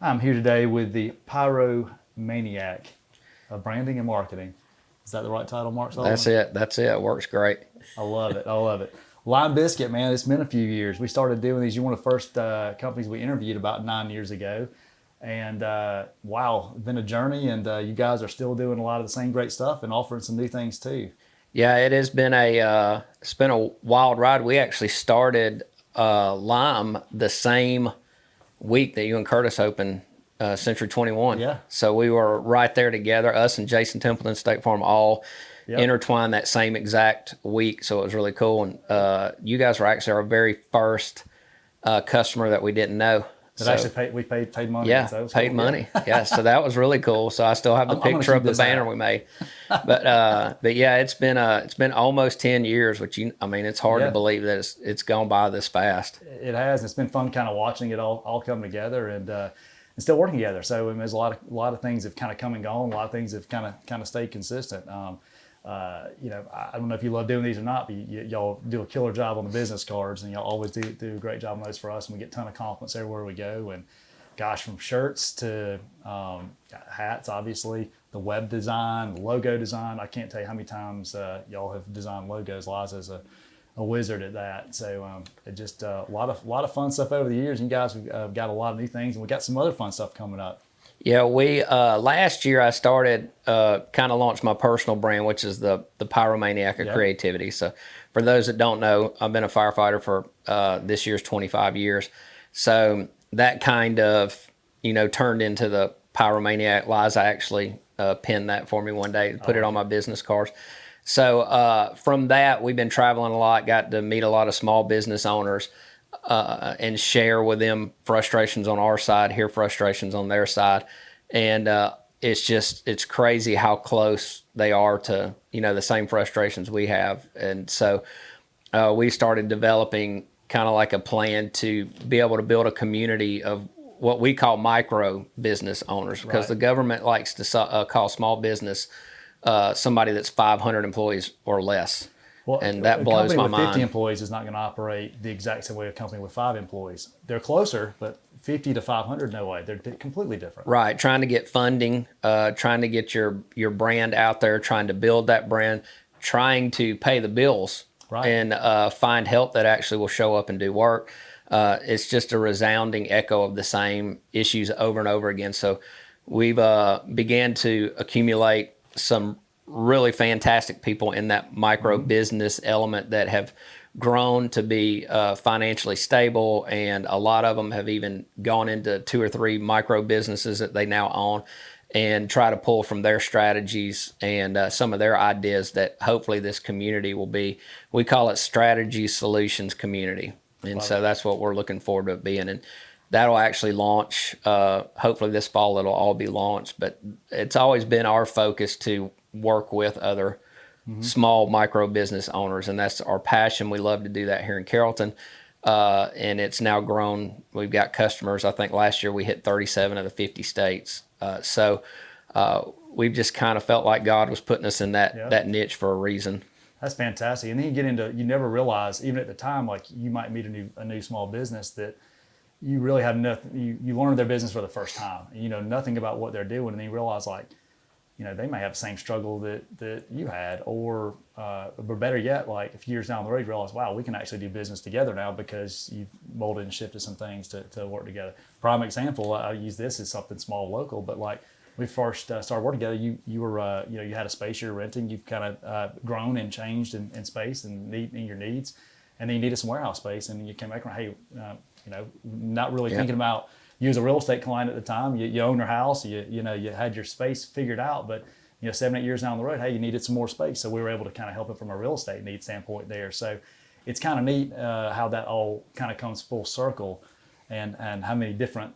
I'm here today with the Pyromaniac of Branding and Marketing. Is that the right title, Mark Sullivan? That's it. That's it. Works great. I love it. I love it. Lime Biscuit, man, it's been a few years. We started doing these. You're one of the first companies we interviewed about 9 years ago. And wow, it's been a journey, and you guys are still doing a lot of the same great stuff and offering some new things too. Yeah, it has been a wild ride. We actually started Lime the same week that you and Curtis opened Century 21. Yeah. So we were right there together. Us and Jason Templeton, State Farm, all Yep. intertwined that same exact week. So it was really cool. And you guys were actually our very first customer that we didn't know. That So, actually we paid money. yeah, So it was paid cool. money. Yeah, so that was really cool. So I still have the I'm gonna picture keep of the this banner out. we made. But yeah, it's been almost 10 years, which it's hard Yeah. to believe that it's gone by this fast. It has. It's been fun kind of watching it all come together and still working together. So I mean, there's a lot of things have kind of come and gone. A lot of things have kind of stayed consistent. I don't know if you love doing these or not, but y'all do a killer job on the business cards, and y'all always do a great job on those for us. And we get a ton of compliments everywhere we go. And gosh, from shirts to hats, obviously, the web design, the logo design. I can't tell you how many times y'all have designed logos. Liza's a wizard at that. So it just a lot of fun stuff over the years. And you guys have got a lot of new things, and we got some other fun stuff coming up. Yeah, we last year I started kind of launched my personal brand, which is the Pyromaniac of Creativity. So for those that don't know, I've been a firefighter for this year's 25 years. So that kind of turned into the Pyromaniac. Liza actually pinned that for me one day, put it on my business cards. So from that, we've been traveling a lot, got to meet a lot of small business owners and share with them frustrations on our side, hear frustrations on their side. And it's crazy how close they are to, the same frustrations we have. And so we started developing kind of like a plan to be able to build a community of what we call micro business owners, because the government likes to call small business somebody that's 500 employees or less. Well, and that a blows company my with 50 mind. employees is not going to operate the exact same way a company with 5 employees. They're closer, but 50 to 500, no way. They're completely different. Right, trying to get funding, trying to get your brand out there, trying to build that brand, trying to pay the bills, Right. and find help that actually will show up and do work. It's just a resounding echo of the same issues over and over again. So we've began to accumulate some really fantastic people in that micro business element that have grown to be financially stable, and a lot of them have even gone into 2 or 3 micro businesses that they now own, and try to pull from their strategies and some of their ideas that hopefully this community will be. We call it Strategy Solutions Community, and so that's what we're looking forward to it being. And that'll actually launch hopefully this fall. It'll all be launched, but it's always been our focus to work with other small micro business owners, and that's our passion. We love to do that here in Carrollton, and it's now grown. We've got customers. I think last year we hit 37 of the 50 states. So we've just kind of felt like God was putting us in that niche for a reason. That's fantastic. And then you get into, you never realize, even at the time, like you might meet a new small business that you really have nothing. You learned their business for the first time. You know nothing about what they're doing, and then you realize like, they may have the same struggle that you had, or better yet, like a few years down the road, you realize, wow, we can actually do business together now because you've molded and shifted some things to work together. Prime example, I use this as something small, local, but like we first started working together, you were, you had a space you were renting, you've kind of grown and changed in space and in your needs, and then you needed some warehouse space, and you came back around, hey, not really thinking about. You was a real estate client at the time. You own your house. You had your space figured out. But 7-8 years down the road, hey, you needed some more space. So we were able to kind of help it from a real estate need standpoint there. So it's kind of neat how that all kind of comes full circle, and how many different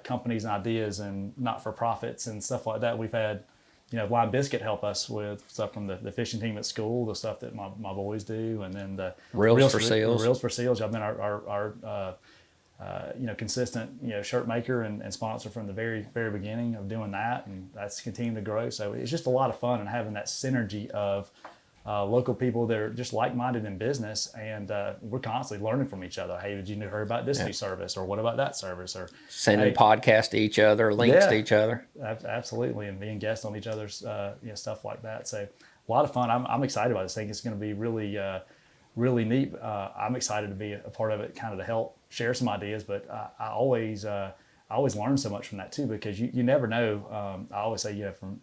companies and ideas and not-for-profits and stuff like that we've had. Lime Biscuit help us with stuff from the fishing team at school, the stuff that my boys do, and then the Reels for Seals. Reels for Seals. I've been our consistent, shirt maker and sponsor from the very, very beginning of doing that. And that's continuing to grow. So it's just a lot of fun, and having that synergy of local people that are just like-minded in business, and we're constantly learning from each other. Hey, did you hear about this new service, or what about that service, or sending hey, podcasts to each other, links to each other. Absolutely, and being guests on each other's stuff like that. So a lot of fun. I'm excited about this thing. It's going to be really really neat. I'm excited to be a part of it, kind of to help share some ideas. But I always learn so much from that too, because you never know. I always say,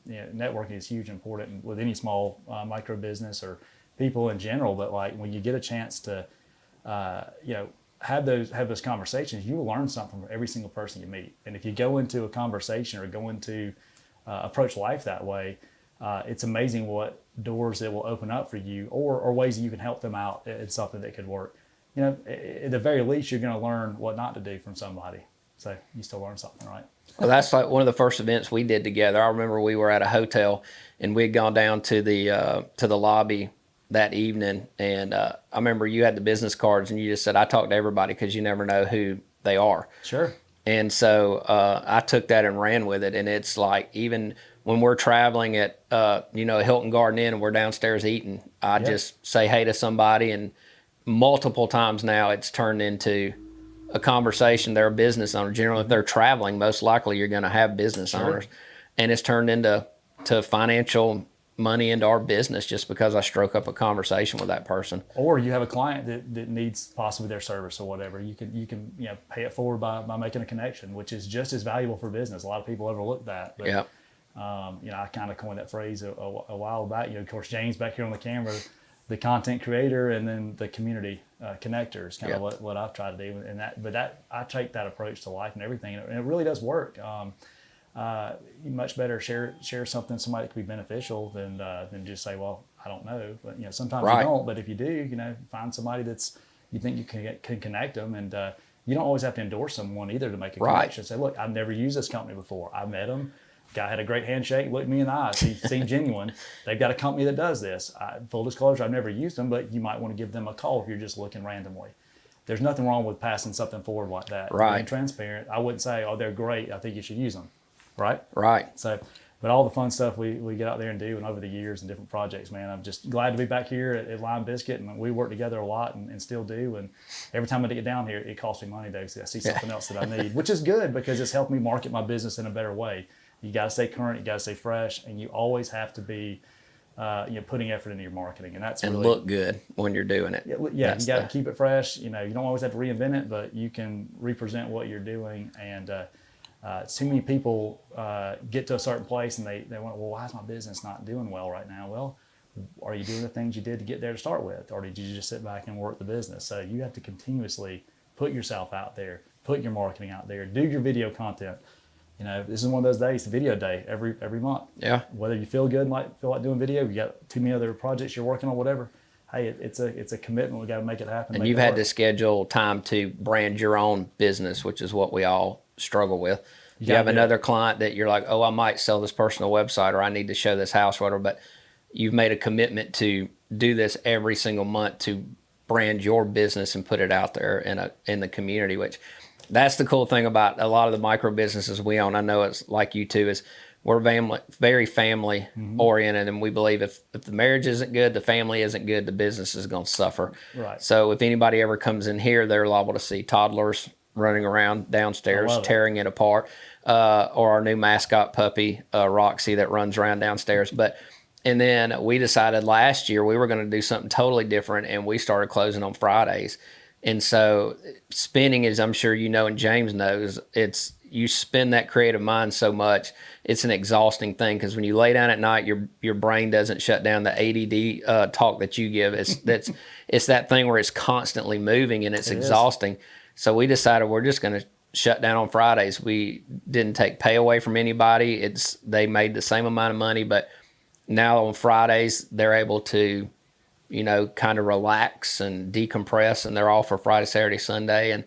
networking is huge, important with any small micro business or people in general. But like when you get a chance to, have those conversations, you will learn something from every single person you meet. And if you go into a conversation or go into approach life that way, it's amazing what doors it will open up for you, or ways that you can help them out in something that could work. At the very least, you're going to learn what not to do from somebody. So you still learn something, right? Well, that's like one of the first events we did together. I remember we were at a hotel and we had gone down to the lobby that evening, and I remember you had the business cards and you just said, "I talk to everybody because you never know who they are." Sure. And so I took that and ran with it, and it's like even when we're traveling at Hilton Garden Inn and we're downstairs eating, I just say hey to somebody, and multiple times now it's turned into a conversation. They're a business owner. Generally, if they're traveling, most likely you're going to have business owners, and it's turned into financial money into our business just because I stroke up a conversation with that person. Or you have a client that needs possibly their service or whatever. You can pay it forward by making a connection, which is just as valuable for business. A lot of people overlook that. But, I kind of coined that phrase a while back. Of course, James back here on the camera, the content creator, and then the community connector is kind of what I've tried to do. And I take that approach to life and everything, and it really does work. You much better share something to somebody that could be beneficial than just say, well, I don't know. But sometimes you don't. But if you do, find somebody that's you think you can connect them, and you don't always have to endorse someone either to make a connection. Say, look, I've never used this company before. I met them. Guy had a great handshake, looked me in the eye, seemed genuine. They've got a company that does this. Full disclosure, I've never used them, but you might want to give them a call if you're just looking randomly. There's nothing wrong with passing something forward like that. Right. Being transparent. I wouldn't say, oh, they're great, I think you should use them. Right? Right. So, but all the fun stuff we get out there and do, and over the years and different projects, man, I'm just glad to be back here at Lime Biscuit, and we work together a lot and still do. And every time I get down here, it costs me money, though, so I see something else that I need, which is good because it's helped me market my business in a better way. You got to stay current, you got to stay fresh, and you always have to be putting effort into your marketing, and that's really, look good when you're doing it. Yeah, you got to keep it fresh. You don't always have to reinvent it, but you can represent what you're doing. And too many people get to a certain place and they want, well, why is my business not doing well right now? Well, are you doing the things you did to get there to start with, or did you just sit back and work the business? So you have to continuously put yourself out there, put your marketing out there, do your video content. This is one of those days, the video day every month. Yeah. Whether you feel good and feel like doing video, you got too many other projects you're working on, whatever. Hey, it's a commitment. We got to make it happen. And you've had to schedule time to brand your own business, which is what we all struggle with. You have another client that you're like, oh, I might sell this person a website, or I need to show this house, or whatever. But you've made a commitment to do this every single month to brand your business and put it out there in the community, which that's the cool thing about a lot of the micro businesses we own. I know it's like you too, is we're very family oriented, and we believe if the marriage isn't good, the family isn't good, the business is going to suffer. Right. So if anybody ever comes in here, they're liable to see toddlers running around downstairs, tearing it apart, or our new mascot puppy, Roxy, that runs around downstairs. And then we decided last year we were going to do something totally different, and we started closing on Fridays. And so spinning, as I'm sure you know and James knows, you spin that creative mind so much, it's an exhausting thing, because when you lay down at night, your brain doesn't shut down. The ADD talk that you give, it's that thing where it's constantly moving and it's exhausting. So we decided we're just going to shut down on Fridays. We didn't take pay away from anybody. They made the same amount of money, but now on Fridays they're able to kind of relax and decompress, and they're all for Friday, Saturday, Sunday. And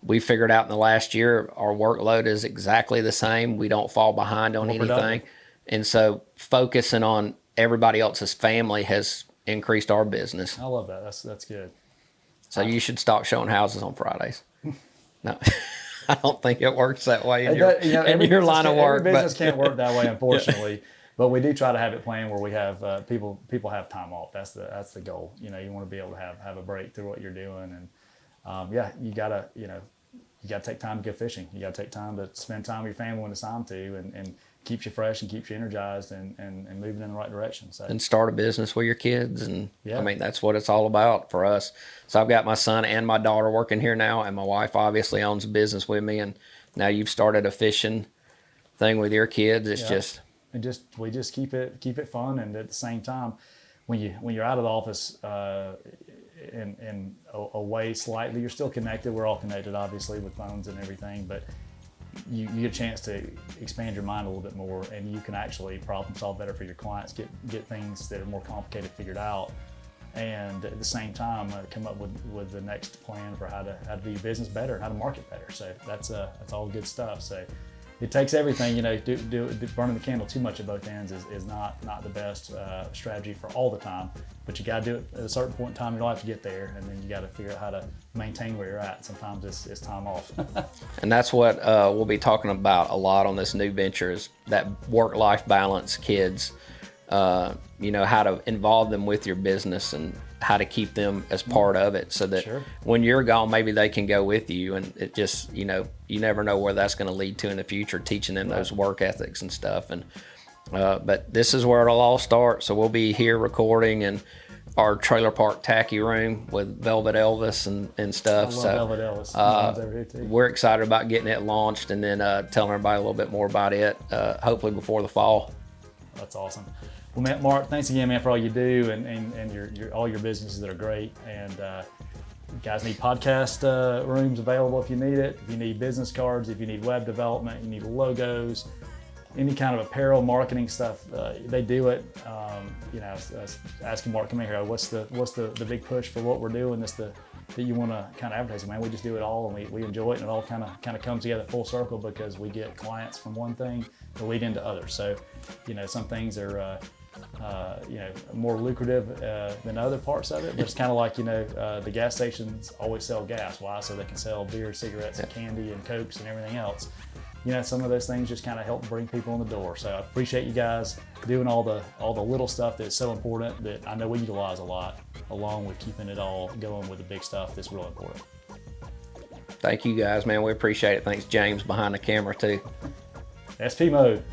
we figured out in the last year our workload is exactly the same. We don't fall behind on anything. And so focusing on everybody else's family has increased our business. I love that. That's good. So you should stop showing houses on Fridays. No, I don't think it works that way in your line of work. Every business can't work that way, unfortunately. But we do try to have it planned where we have people have time off. That's the goal. You know, you want to be able to have a break through what you're doing, and yeah, you gotta take time to go fishing. You gotta take time to spend time with your family when it's time to, and keeps you fresh and keeps you energized and moving in the right direction. So and start a business with your kids, and yeah. I mean that's what it's all about for us. So I've got my son and my daughter working here now, and my wife obviously owns a business with me, and now you've started a fishing thing with your kids. It's just we just keep it fun, and at the same time, when you're out of the office and away slightly, you're still connected. We're all connected, obviously, with phones and everything, but you get a chance to expand your mind a little bit more, and you can actually problem solve better for your clients, get things that are more complicated figured out, and at the same time come up with the next plan for how to do your business better, how to market better. So that's all good stuff. So it takes everything, you know. Burning the candle too much at both ends is not the best strategy for all the time. But you got to do it at a certain point in time in your life to get there, and then you got to figure out how to maintain where you're at. Sometimes it's time off. And that's what we'll be talking about a lot on this new venture, is that work-life balance, kids. You know, how to involve them with your business and how to keep them as part of it, so that Sure. when you're gone, maybe they can go with you. And it just, you know, you never know where that's going to lead to in the future, teaching them those work ethics and stuff. And but this is where it'll all start. So we'll be here recording in our trailer park tacky room with Velvet Elvis and stuff. I love Velvet Elvis. Mine's over here too. We're excited about getting it launched, and then telling everybody a little bit more about it, hopefully before the fall. That's awesome. Well, man, Mark, thanks again, man, for all you do and your all your businesses that are great. And you guys need podcast rooms available if you need it. If you need business cards, if you need web development, you need logos, any kind of apparel marketing stuff, they do it. You know, I was asking Mark, come in here, what's the big push for what we're doing? That you want to kind of advertise? Man, we just do it all, and we enjoy it, and it all kind of comes together full circle, because we get clients from one thing to lead into others. So, you know, some things are you know, more lucrative than other parts of it, but it's kind of like, you know, the gas stations always sell gas. Why? So they can sell beer, cigarettes, and candy, and Cokes, and everything else. You know, some of those things just kind of help bring people in the door. So I appreciate you guys doing all the little stuff that's so important, that I know we utilize a lot, along with keeping it all going with the big stuff that's real important. Thank you guys, man. We appreciate it. Thanks, James, behind the camera too. SP mode.